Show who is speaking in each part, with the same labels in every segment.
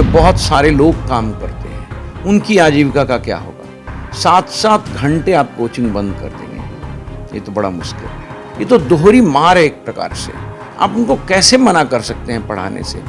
Speaker 1: में बहुत सारे लोग काम करते हैं, उनकी आजीविका का क्या होगा? 7-7 घंटे आप कोचिंग बंद कर देंगे, ये तो बड़ा मुश्किल है। ये तो दोहरी मार है एक प्रकार से। आप उनको कैसे मना कर सकते हैं पढ़ाने से?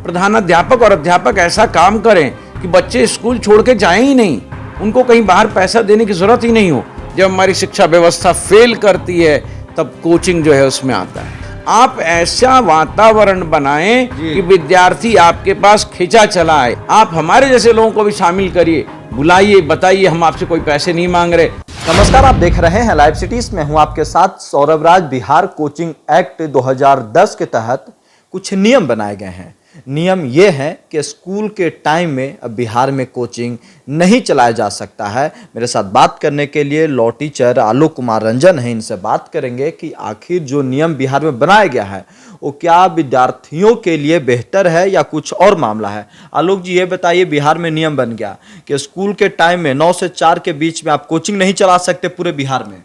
Speaker 1: प्रधानाध्यापक और अध्यापक ऐसा काम करें कि बच्चे स्कूल छोड़ के जाएं ही नहीं, उनको कहीं बाहर पैसा देने की जरूरत ही नहीं हो। जब हमारी शिक्षा व्यवस्था फेल करती है तब कोचिंग जो है उसमें आता है। आप ऐसा वातावरण बनाएं कि विद्यार्थी आपके पास खिंचा चला आए। आप हमारे जैसे लोगों को भी शामिल करिए, बुलाइए, बताइए हम आपसे कोई पैसे नहीं मांग रहे।
Speaker 2: नमस्कार, आप देख रहे हैं लाइव सिटीज में हूं आपके साथ सौरभ राज। बिहार कोचिंग एक्ट 2010 के तहत कुछ नियम बनाए गए हैं। नियम ये है कि स्कूल के टाइम में अब बिहार में कोचिंग नहीं चलाया जा सकता है। मेरे साथ बात करने के लिए लॉ टीचर आलोक कुमार रंजन हैं। इनसे बात करेंगे कि आखिर जो नियम बिहार में बनाया गया है वो क्या विद्यार्थियों के लिए बेहतर है या कुछ और मामला है। आलोक जी, ये बताइए, बिहार में नियम बन गया कि स्कूल के टाइम में 9 से 4 के बीच में आप कोचिंग नहीं चला सकते पूरे बिहार में।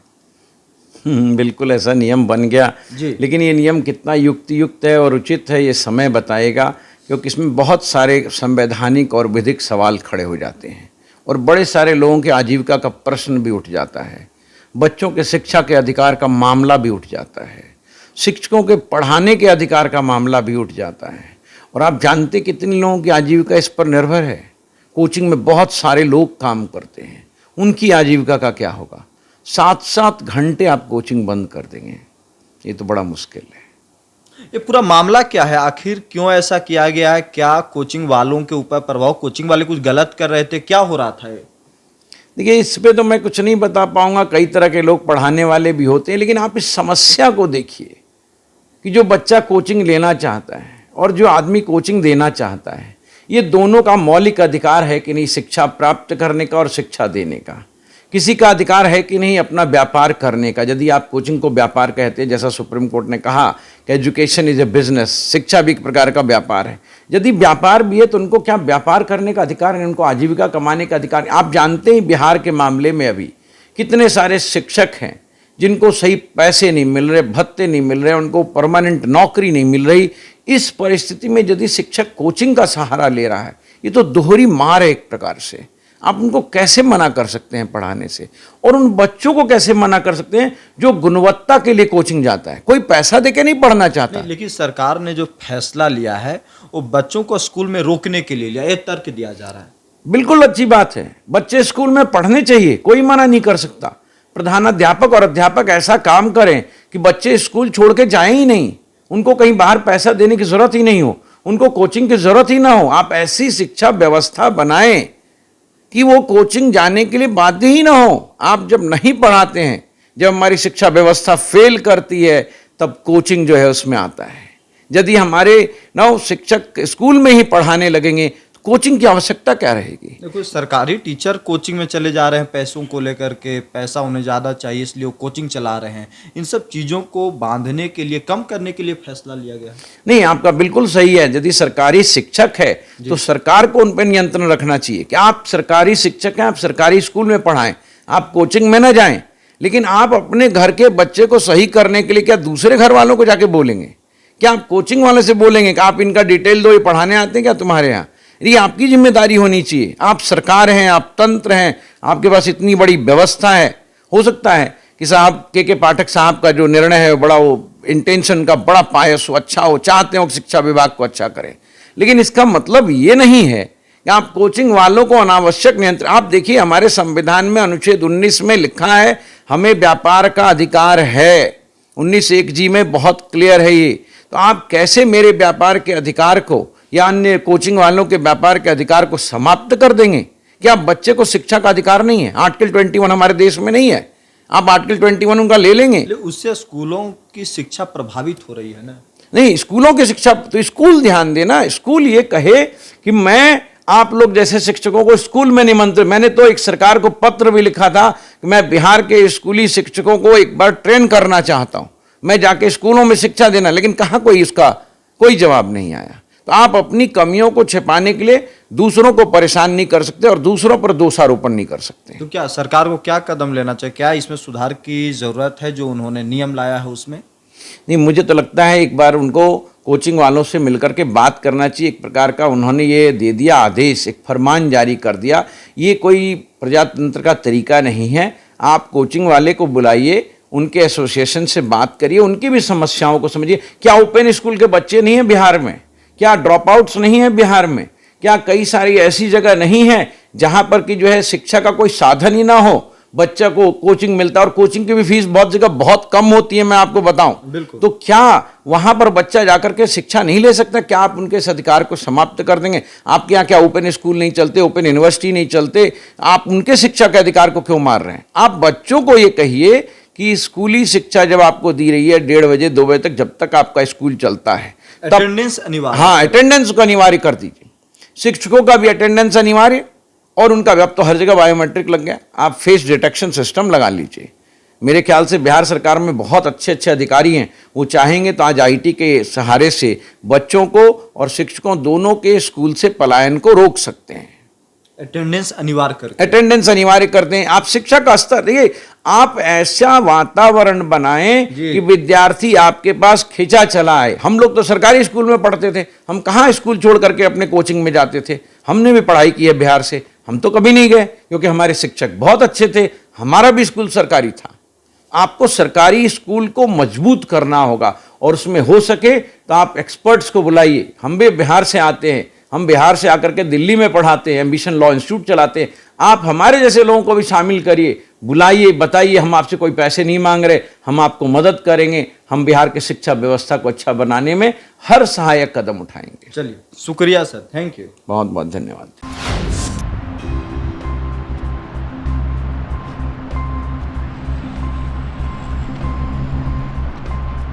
Speaker 1: बिल्कुल ऐसा नियम बन गया जी। लेकिन ये नियम कितना युक्त है और उचित है ये समय बताएगा, क्योंकि इसमें बहुत सारे संवैधानिक और विधिक सवाल खड़े हो जाते हैं और बड़े सारे लोगों के आजीविका का प्रश्न भी उठ जाता है। बच्चों के शिक्षा के अधिकार का मामला भी उठ जाता है, शिक्षकों के पढ़ाने के अधिकार का मामला भी उठ जाता है। और आप जानते कितने लोगों की आजीविका इस पर निर्भर है। कोचिंग में बहुत सारे लोग काम करते हैं, उनकी आजीविका का क्या होगा? 7-7 घंटे आप कोचिंग बंद कर देंगे, ये तो बड़ा मुश्किल है।
Speaker 2: ये पूरा मामला क्या है? आखिर क्यों ऐसा किया गया है? क्या कोचिंग वालों के ऊपर प्रभाव, कोचिंग वाले कुछ गलत कर रहे थे, क्या हो रहा था ये?
Speaker 1: देखिए, इस पे तो मैं कुछ नहीं बता पाऊंगा। कई तरह के लोग पढ़ाने वाले भी होते हैं, लेकिन आप इस समस्या को देखिए कि जो बच्चा कोचिंग लेना चाहता है और जो आदमी कोचिंग देना चाहता है, ये दोनों का मौलिक अधिकार है कि नहीं शिक्षा प्राप्त करने का और शिक्षा देने का। किसी का अधिकार है कि नहीं अपना व्यापार करने का। यदि आप कोचिंग को व्यापार कहते हैं, जैसा सुप्रीम कोर्ट ने कहा कि एजुकेशन इज ए बिजनेस, शिक्षा भी एक प्रकार का व्यापार है। यदि व्यापार भी है तो उनको क्या व्यापार करने का अधिकार है? उनको आजीविका कमाने का अधिकार। आप जानते हैं बिहार के मामले में अभी कितने सारे शिक्षक हैं जिनको सही पैसे नहीं मिल रहे, भत्ते नहीं मिल रहे, उनको परमानेंट नौकरी नहीं मिल रही। इस परिस्थिति में यदि शिक्षक कोचिंग का सहारा ले रहा है, ये तो दोहरी मार है एक प्रकार से। आप उनको कैसे मना कर सकते हैं पढ़ाने से? और उन बच्चों को कैसे मना कर सकते हैं जो गुणवत्ता के लिए कोचिंग जाता है? कोई पैसा देके नहीं पढ़ना चाहता।
Speaker 2: लेकिन सरकार ने जो फैसला लिया है वो बच्चों को स्कूल में रोकने के लिए लिया, ये तर्क दिया जा रहा है।
Speaker 1: बिल्कुल अच्छी बात है, बच्चे स्कूल में पढ़ने चाहिए, कोई मना नहीं कर सकता। प्रधानाध्यापक और अध्यापक ऐसा काम करें कि बच्चे स्कूल छोड़ के जाएं ही नहीं, उनको कहीं बाहर पैसा देने की जरूरत ही नहीं हो, उनको कोचिंग की जरूरत ही ना हो। आप ऐसी शिक्षा व्यवस्था बनाएं कि वो कोचिंग जाने के लिए बाध्य ही ना हो। आप जब नहीं पढ़ाते हैं, जब हमारी शिक्षा व्यवस्था फेल करती है तब कोचिंग जो है उसमें आता है। यदि हमारे नव शिक्षक स्कूल में ही पढ़ाने लगेंगे तो कोचिंग की आवश्यकता क्या रहेगी?
Speaker 2: देखो, सरकारी टीचर कोचिंग में चले जा रहे हैं पैसों को लेकर के, पैसा उन्हें ज़्यादा चाहिए इसलिए वो कोचिंग चला रहे हैं। इन सब चीज़ों को बांधने के लिए, कम करने के लिए फैसला लिया गया है।
Speaker 1: नहीं, आपका बिल्कुल सही है। यदि सरकारी शिक्षक है तो सरकार को उन पर नियंत्रण रखना चाहिए कि आप सरकारी शिक्षक हैं, आप सरकारी स्कूल में पढ़ाएं, आप कोचिंग में ना जाएं। लेकिन आप अपने घर के बच्चे को सही करने के लिए क्या दूसरे घर वालों को जाके बोलेंगे? क्या आप कोचिंग वाले से बोलेंगे कि आप इनका डिटेल दो, ये पढ़ाने आते हैं क्या तुम्हारे यहाँ? ये आपकी जिम्मेदारी होनी चाहिए। आप सरकार हैं, आप तंत्र हैं, आपके पास इतनी बड़ी व्यवस्था है। हो सकता है कि साहब के पाठक साहब का जो निर्णय है बड़ा वो इंटेंशन का बड़ा पायस हो, अच्छा हो, चाहते हो कि शिक्षा विभाग को अच्छा करें, लेकिन इसका मतलब ये नहीं है कि आप कोचिंग वालों को अनावश्यक नियंत्रण। आप देखिए, हमारे संविधान में अनुच्छेद 19 में लिखा है हमें व्यापार का अधिकार है। 19(1)(g) में बहुत क्लियर है ये। तो आप कैसे मेरे व्यापार के अधिकार को या अन्य कोचिंग वालों के व्यापार के अधिकार को समाप्त कर देंगे? क्या बच्चे को शिक्षा का अधिकार नहीं है? आर्टिकल 21 हमारे देश में नहीं है, आप आर्टिकल 21 उनका ले लेंगे?
Speaker 2: उससे स्कूलों की शिक्षा प्रभावित हो रही है ना? नहीं,
Speaker 1: स्कूलों की शिक्षा तो स्कूल ध्यान देना। स्कूल ये कहे कि मैं आप लोग जैसे शिक्षकों को स्कूल में निमंत्रित, मैंने तो एक सरकार को पत्र भी लिखा था कि मैं बिहार के स्कूली शिक्षकों को एक बार ट्रेन करना चाहता हूं, मैं जाके स्कूलों में शिक्षा देना, लेकिन कहाँ कोई इसका कोई जवाब नहीं आया। तो आप अपनी कमियों को छिपाने के लिए दूसरों को परेशान नहीं कर सकते और दूसरों पर दोषारोपण नहीं कर सकते।
Speaker 2: तो क्या सरकार को क्या कदम लेना चाहिए? क्या इसमें सुधार की जरूरत है जो उन्होंने नियम लाया है उसमें?
Speaker 1: नहीं, मुझे तो लगता है एक बार उनको कोचिंग वालों से मिलकर के बात करना चाहिए। एक प्रकार का उन्होंने ये दे दिया आदेश, एक फरमान जारी कर दिया। ये कोई प्रजातंत्र का तरीका नहीं है। आप कोचिंग वाले को बुलाइए, उनके एसोसिएशन से बात करिए, उनकी भी समस्याओं को समझिए। क्या ओपन स्कूल के बच्चे नहीं हैं बिहार में? क्या ड्रॉप आउट्स नहीं हैं बिहार में? क्या कई सारी ऐसी जगह नहीं है जहां पर कि जो है शिक्षा का कोई साधन ही ना हो, बच्चा को कोचिंग मिलता है, और कोचिंग की भी फीस बहुत जगह बहुत कम होती है, मैं आपको बताऊं। तो क्या वहां पर बच्चा जाकर के शिक्षा नहीं ले सकता? क्या आप उनके इस अधिकार को समाप्त कर देंगे? आपके यहाँ क्या ओपन स्कूल नहीं चलते, ओपन यूनिवर्सिटी नहीं चलते? आप उनके शिक्षा के अधिकार को क्यों मार रहे हैं? आप बच्चों को ये कहिए कि स्कूली शिक्षा जब आपको दी रही है 1:30 बजे 2 बजे तक, जब तक आपका स्कूल चलता है,
Speaker 2: अटेंडेंस अनिवार्य।
Speaker 1: हाँ, अटेंडेंस को अनिवार्य कर दीजिए। शिक्षकों का भी अटेंडेंस अनिवार्य, और उनका भी अब तो हर जगह बायोमेट्रिक लग गया। आप फेस डिटेक्शन सिस्टम लगा लीजिए। मेरे ख्याल से बिहार सरकार में बहुत अच्छे अच्छे अधिकारी हैं, वो चाहेंगे तो आज आईटी के सहारे से बच्चों को और शिक्षकों दोनों के स्कूल से पलायन को रोक सकते हैं।
Speaker 2: अटेंडेंस अनिवार्य करके,
Speaker 1: अटेंडेंस अनिवार्य करते हैं। आप शिक्षा का स्तर देखिए, आप ऐसा वातावरण बनाएं कि विद्यार्थी आपके पास खिंचा चला आए। हम लोग तो सरकारी स्कूल में पढ़ते थे, हम कहाँ स्कूल छोड़ करके अपने कोचिंग में जाते थे? हमने भी पढ़ाई की है बिहार से, हम तो कभी नहीं गए क्योंकि हमारे शिक्षक बहुत अच्छे थे, हमारा भी स्कूल सरकारी था। आपको सरकारी स्कूल को मजबूत करना होगा, और उसमें हो सके तो आप एक्सपर्ट्स को बुलाइए। हम भी बिहार से आते हैं, हम बिहार से आकर के दिल्ली में पढ़ाते हैं, एम्बिशन लॉ इंस्टीट्यूट चलाते हैं। आप हमारे जैसे लोगों को भी शामिल करिए, बुलाइए, बताइए हम आपसे कोई पैसे नहीं मांग रहे, हम आपको मदद करेंगे, हम बिहार की शिक्षा व्यवस्था को अच्छा बनाने में हर सहायक कदम उठाएंगे।
Speaker 2: चलिए, शुक्रिया सर, थैंक यू।
Speaker 1: बहुत बहुत धन्यवाद।